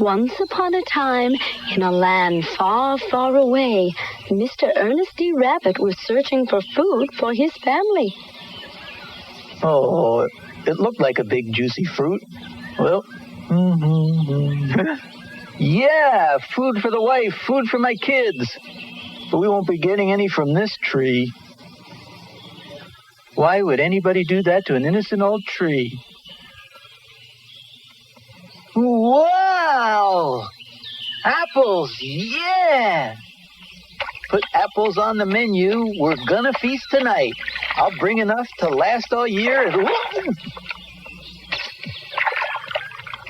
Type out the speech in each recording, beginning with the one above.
Once upon a time, in a land far, far away, Mr. Ernest D. Rabbit was searching for food for his family. Oh, it looked like a big juicy fruit. Well, yeah, food for the wife, food for my kids. But we won't be getting any from this tree. Why would anybody do that to an innocent old tree? Wow! Apples, yeah! Put apples on the menu. We're gonna feast tonight. I'll bring enough to last all year.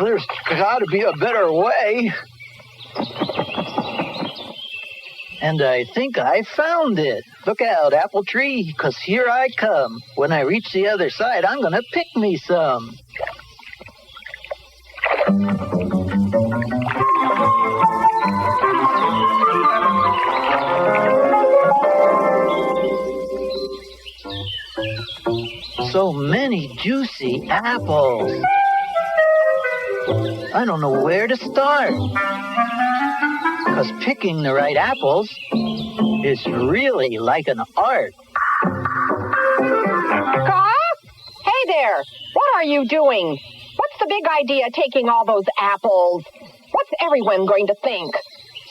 There's got to be a better way. And I think I found it. Look out, apple tree, 'cause here I come. When I reach the other side, I'm gonna pick me some. So many juicy apples. I don't know where to start. 'Cause picking the right apples is really like an art. Hey there! What are you doing? What's the big idea taking all those apples? What's everyone going to think?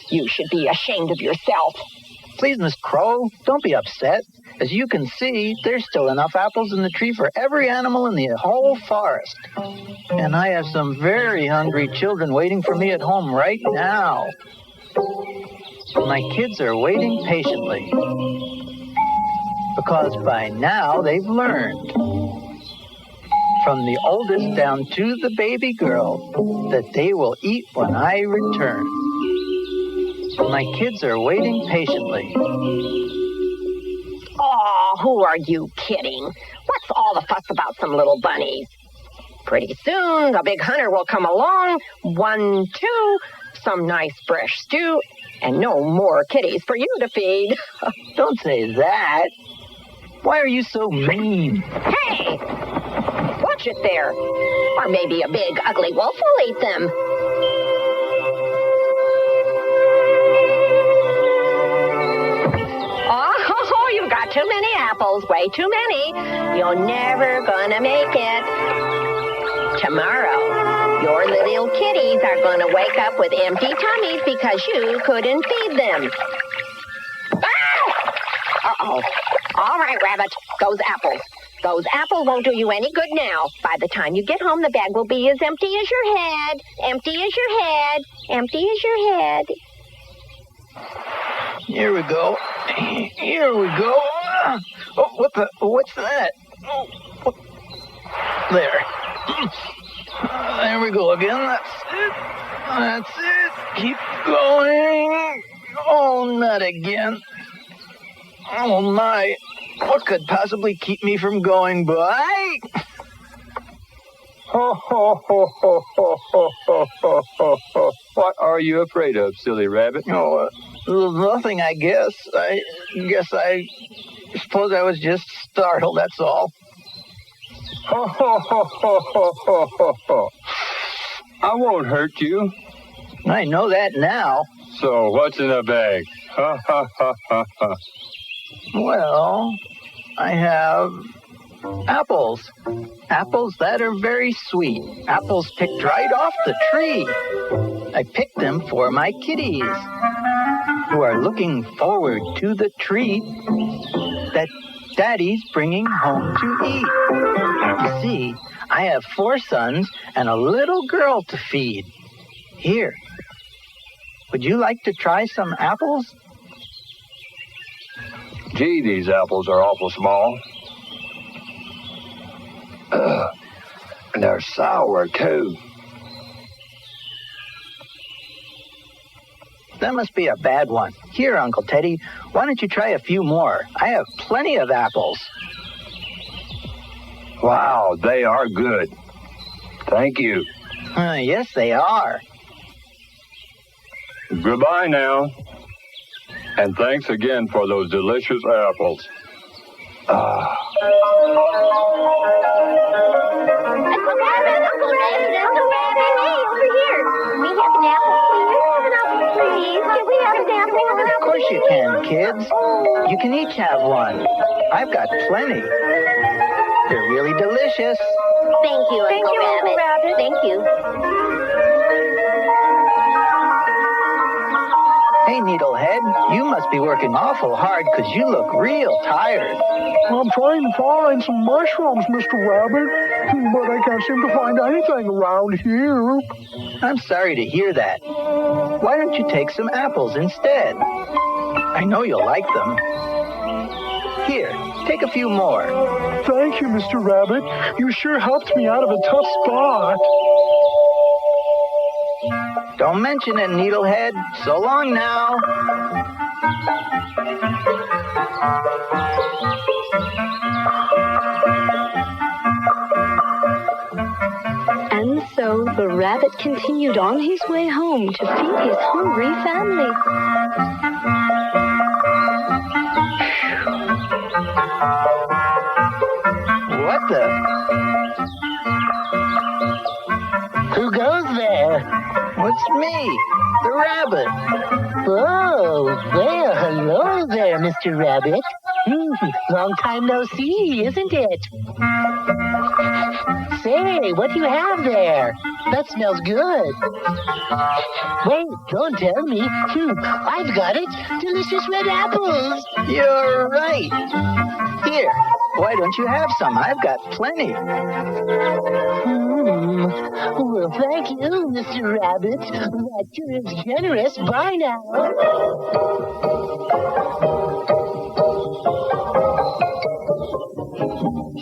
You should be ashamed of yourself. Please, Miss Crow, don't be upset. As you can see, there's still enough apples in the tree for every animal in the whole forest. And I have some very hungry children waiting for me at home right now. My kids are waiting patiently. Because by now they've learned, from the oldest down to the baby girl, that they will eat when I return. My kids are waiting patiently. Oh, who are you kidding? What's all the fuss about some little bunnies? Pretty soon, the big hunter will come along. 1, 2, some nice fresh stew, and no more kitties for you to feed. Don't say that. Why are you so mean? Hey! Watch it there. Or maybe a big, ugly wolf will eat them. Oh, you've got too many apples, way too many. You're never gonna make it. Tomorrow, your little kitties are gonna wake up with empty tummies because you couldn't feed them. Ah! Uh-oh. All right, Rabbit, those apples. Those apples won't do you any good now. By the time you get home, the bag will be as empty as your head. Empty as your head. Empty as your head. Here we go. Here we go. Oh, what's that? Oh, there. There we go again. That's it. That's it. Keep going. Oh, not again. Oh, my. What could possibly keep me from going by? Ho, ho, ho, ho, ho, ho, ho, ho, ho. What are you afraid of, silly rabbit? Oh, nothing, I guess. I suppose I was just startled, that's all. Ho, ho, ho, ho, ho, ho, ho, ho. I won't hurt you. I know that now. So, what's in the bag? Ha, ha, ha, ha, ha. Well, I have apples. Apples that are very sweet. Apples picked right off the tree. I picked them for my kitties, who are looking forward to the treat that Daddy's bringing home to eat. You see, I have 4 sons and a little girl to feed. Here, would you like to try some apples? Gee, these apples are awful small. And they're sour, too. That must be a bad one. Here, Uncle Teddy, why don't you try a few more? I have plenty of apples. Wow, they are good. Thank you. Yes, they are. Goodbye now. And thanks again for those delicious apples. Uncle Rabbit, hey, over here. We have an apple you can, kids. You can each have one. I've got plenty. They're really delicious. Thank you, Uncle Rabbit. Thank you. Hey, Needlehead, you must be working awful hard because you look real tired. I'm trying to find some mushrooms, Mr. Rabbit, but I can't seem to find anything around here. I'm sorry to hear that. Why don't you take some apples instead? I know you'll like them. Here, take a few more. Thank you, Mr. Rabbit. You sure helped me out of a tough spot. Don't mention it, Needlehead. So long now. And so the rabbit continued on his way home to feed his hungry family. What the? Who goes there? What's me? The rabbit. Oh, well, hello there, Mr. Rabbit. Long time no see, isn't it? Say, what do you have there? That smells good. Wait, don't tell me. I've got it. Delicious red apples. You're right. Here, why don't you have some? I've got plenty. Well, thank you, Mr. Rabbit. That sure is generous. Bye now.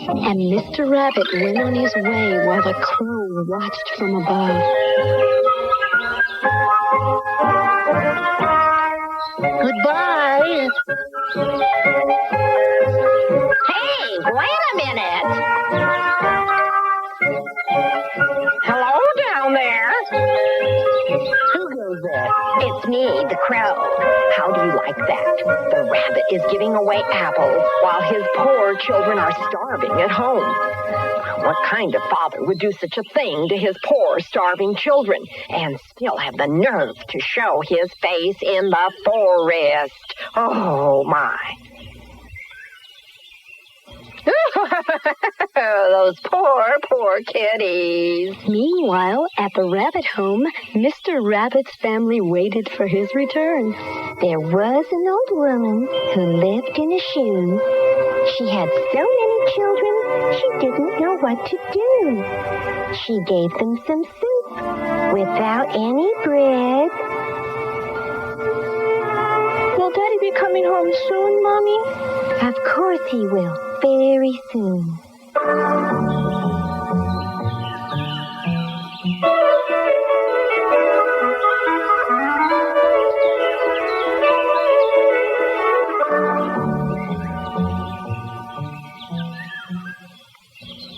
And Mr. Rabbit went on his way while the crow watched from above. Goodbye. Hey, wait a minute. Hello down there. Who goes there? It's me, the crow. How do you like that? The rabbit is giving away apples while his poor children are starving at home. What kind of father would do such a thing to his poor, starving children and still have the nerve to show his face in the forest? Oh, my. Those poor kitties. Meanwhile, at the rabbit home, Mr. Rabbit's family waited for his return. There was an old woman who lived in a shoe. She had so many children, she didn't know what to do. She gave them some soup without any bread. Will Daddy be coming home soon, Mommy? Of course he will, very soon.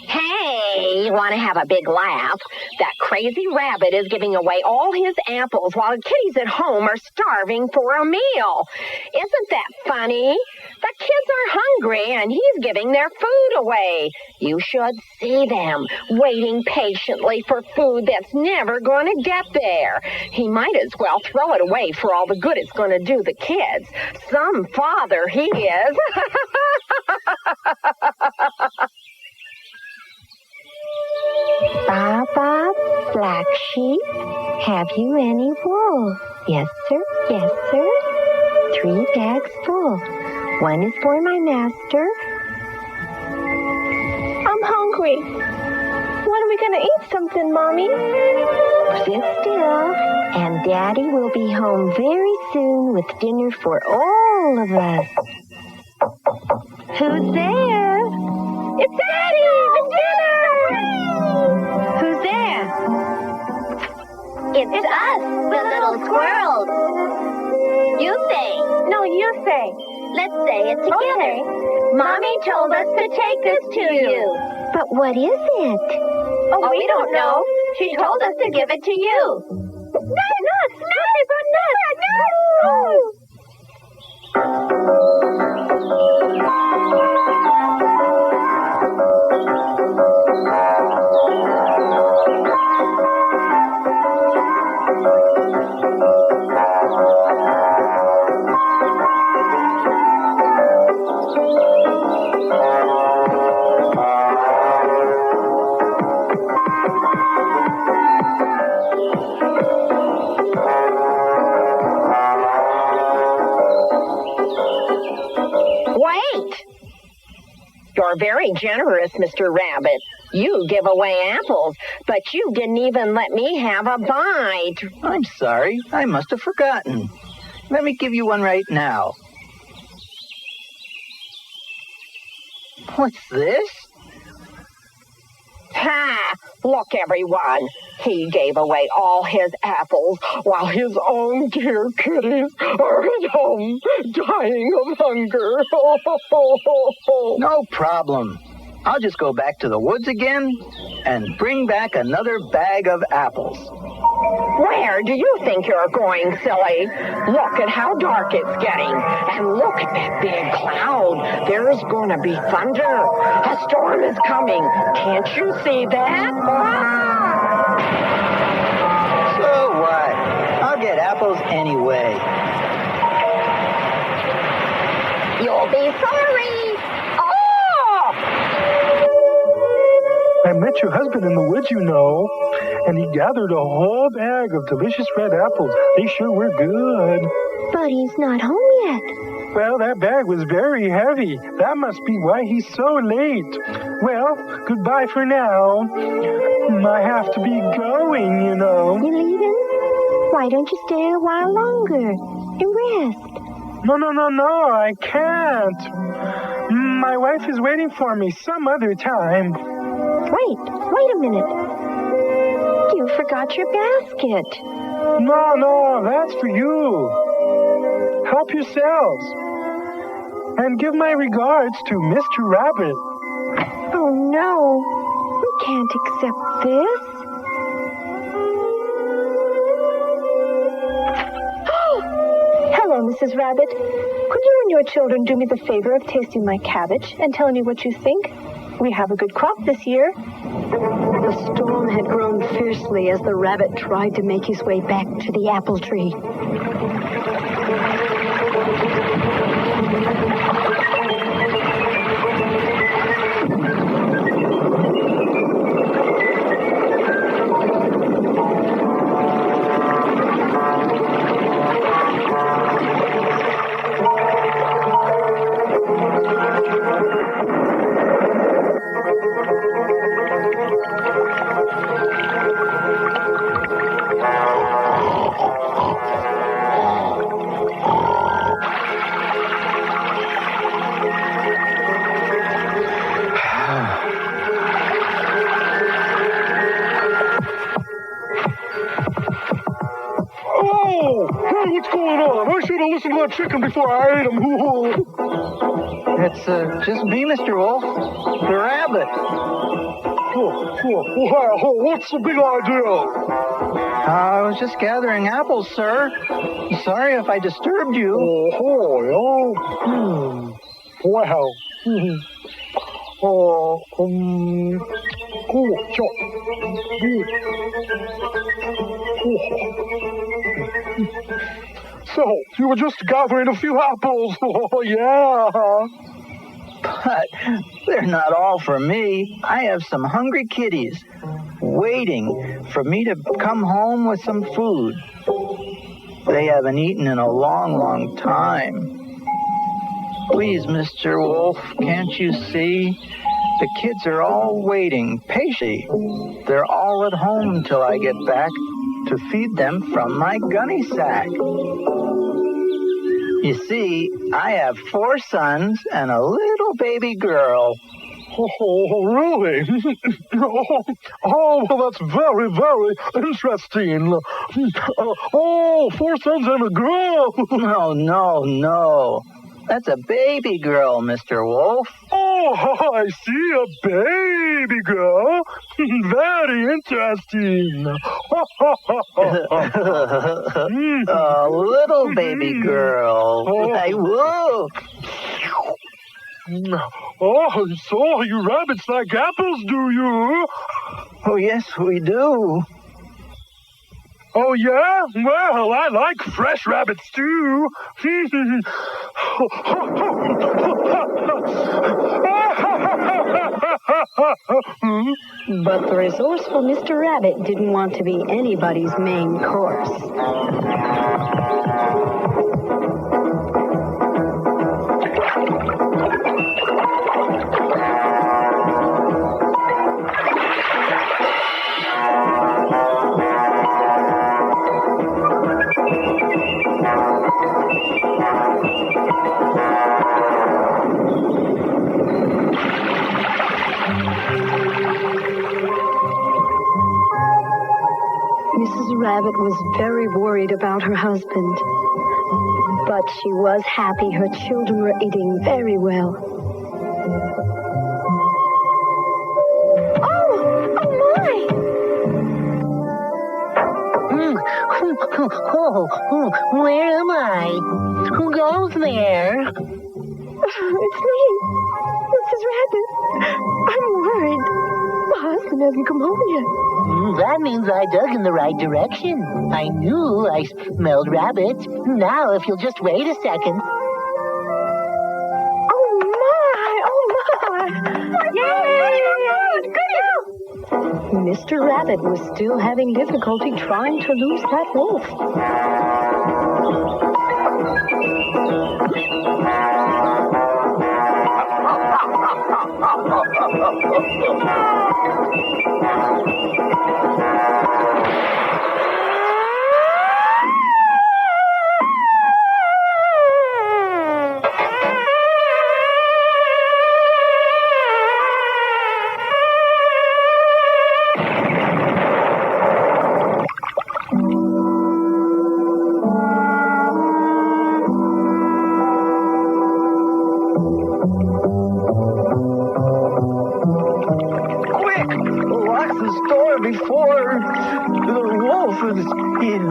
Hey, you want to have a big laugh? That crazy rabbit is giving away all his apples while the kitties at home are starving for a meal. Isn't that funny? The kids are hungry and he's giving their food away. You should see them waiting patiently for food that's never going to get there. He might as well throw it away for all the good it's going to do the kids. Some father he is. Baba, black sheep, have you any wool? Yes, sir, yes, sir. 3 bags full. One is for my master. I'm hungry. When are we going to eat something, Mommy? Sit still, and Daddy will be home very soon with dinner for all of us. Who's there? It's Daddy! It's dinner! Who's there? It's us, the little squirrels. You say. No, you say. Let's say it together. Okay. Mommy told us to take this to you. But what is it? Oh, we don't know. She told us to give it to you. Nuts! Nuts! You're very generous, Mr. Rabbit. You give away apples, but you didn't even let me have a bite. I'm sorry. I must have forgotten. Let me give you one right now. What's this? Ha! Look, everyone. He gave away all his apples while his own dear kitties are at home dying of hunger. No problem. I'll just go back to the woods again and bring back another bag of apples. Where do you think you're going, silly? Look at how dark it's getting. And look at that big cloud. There's going to be thunder. A storm is coming. Can't you see that? So what? I'll get apples anyway. You'll be sorry. I met your husband in the woods, you know, and he gathered a whole bag of delicious red apples. They sure were good. But he's not home yet. Well, that bag was very heavy. That must be why he's so late. Well, goodbye for now. I have to be going, you know. You leaving? Why don't you stay a while longer and rest? No, I can't. My wife is waiting for me some other time. Wait a minute. You forgot your basket. No, that's for you. Help yourselves. And give my regards to Mr. Rabbit. Oh, no. We can't accept this. Hello, Mrs. Rabbit. Could you and your children do me the favor of tasting my cabbage and telling me what you think? We have a good crop this year. The storm had grown fiercely as the rabbit tried to make his way back to the apple tree. Chicken before I ate him. It's just me, Mr. Wolf, the rabbit. Well, what's the big idea? I was just gathering apples, sir. Sorry if I disturbed you. Well. So, you were just gathering a few apples. Oh, yeah. But they're not all for me. I have some hungry kitties waiting for me to come home with some food. They haven't eaten in a long, long time. Please, Mr. Wolf, can't you see? The kids are all waiting patiently. They're all at home until I get back to feed them from my gunny sack. You see, I have 4 sons and a little baby girl. Oh, really? Well, that's very, very interesting. 4 sons and a girl. No. That's a baby girl, Mr. Wolf. Oh, I see, a baby girl. Very interesting. A little baby girl. Hey, whoa. Oh, so you rabbits like apples, do you? Oh, yes, we do. Oh, yeah? Well, I like fresh rabbits, too. But the resourceful Mr. Rabbit didn't want to be anybody's main course. Mrs. Rabbit was very worried about her husband. But she was happy her children were eating very well. Where am I? Who goes there? It's me, Mrs. Rabbit. I'm worried. My husband hasn't come home yet. That means I dug in the right direction. I knew I smelled rabbit. Now, if you'll just wait a second. Oh, my! Yay! Mr. Rabbit was still having difficulty trying to lose that wolf. Before the wolf is here.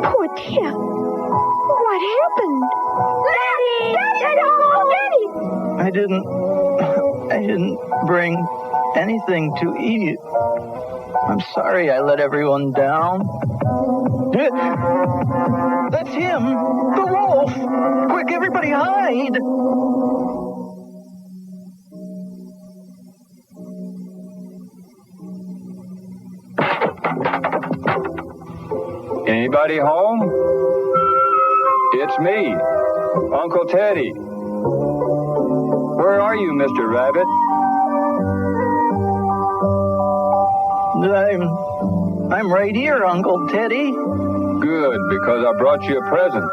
Poor dear. What happened? Daddy! I didn't bring anything to eat. I'm sorry I let everyone down. That's him, the wolf. Quick, everybody hide. Anybody home? It's me, Uncle Teddy. Where are you, Mr. Rabbit? I'm right here, Uncle Teddy. Good, because I brought you a present.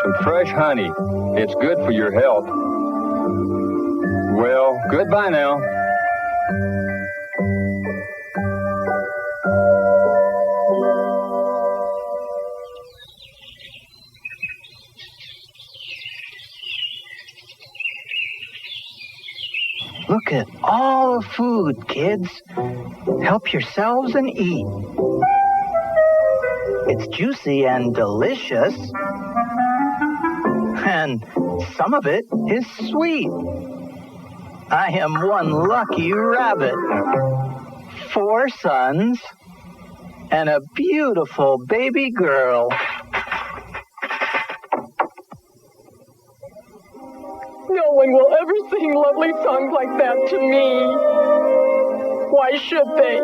Some fresh honey. It's good for your health. Well, goodbye now. Look at all the food, kids. Help yourselves and eat. It's juicy and delicious. And some of it is sweet. I am one lucky rabbit. 4 sons and a beautiful baby girl. No one will ever sing lovely songs like that to me. Why should they?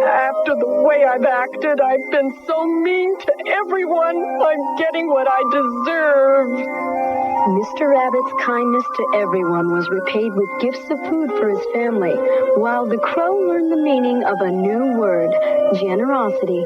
After the way I've acted, I've been so mean to everyone. I'm getting what I deserve. Mr. Rabbit's kindness to everyone was repaid with gifts of food for his family, while the crow learned the meaning of a new word, generosity.